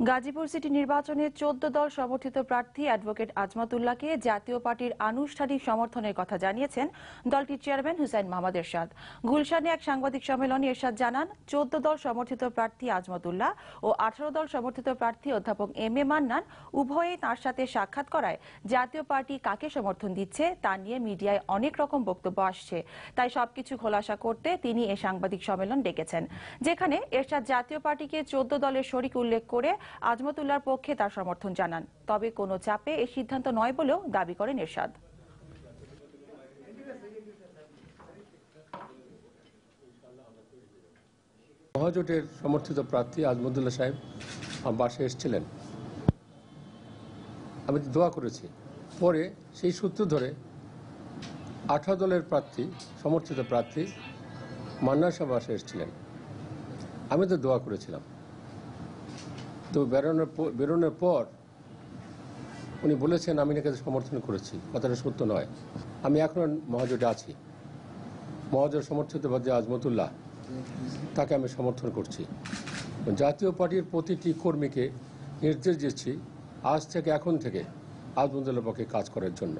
Gazipur city নির্বাচনে 14 দল সমর্থিত প্রার্থী অ্যাডভোকেট আজমাতুল্লাহকে জাতীয় পার্টির আনুষ্ঠানিক সমর্থনের কথা জানিয়েছেন দলটির চেয়ারম্যান হুসাইন মোহাম্মদ এরশাদ। গুলশানে এক সাংবাদিক সম্মেলনে এরশাদ জানান, 14 দল সমর্থিত প্রার্থী আজমাতুল্লাহ ও 18 দল সমর্থিত প্রার্থী অধ্যাপক এম এ মান্নান উভয়েই তাঁর সাথে সাক্ষাৎ করায় জাতীয় পার্টি কাকে সমর্থন দিচ্ছে তা নিয়ে মিডিয়ায় অনেক রকম বক্তব্য আসছে। তাই সবকিছু খোলাসা করতে তিনি এ সাংবাদিক সম্মেলন ডেকেছেন, যেখানে এরশাদ জাতীয় পার্টিকে 14 দলের শরিক উল্লেখ করে আজমাতুল্লাহর পক্ষে তার সমর্থন জানান। তবে কোনো চাপে এই সিদ্ধান্ত নয় বলেও দাবি করেন এরশাদ। মহাজোটের সমর্থিত প্রার্থী আজমাতুল্লাহ সাহেব আমার বাসায় এসেছিলেন, আমি দোয়া করেছি। পরে সেই সূত্র ধরে 18 দলের প্রার্থী সমর্থিত প্রার্থী মান্নান সাহেব বাসায় এসেছিলেন, আমি তো দোয়া করেছিলাম। তো বেরোনোর পর উনি বলেছেন আমি নাকি সমর্থন করেছি, কথাটা সত্য নয়। আমি এখন মহাজোটে আছি, মহাজোট সমর্থিত প্রার্থী আজমাতুল্লাহ, তাকে আমি সমর্থন করছি। জাতীয় পার্টির প্রতিটি কর্মীকে নির্দেশ দিচ্ছি আজ থেকে এখন থেকে আজমাতুল্লাহর পক্ষে কাজ করার জন্য।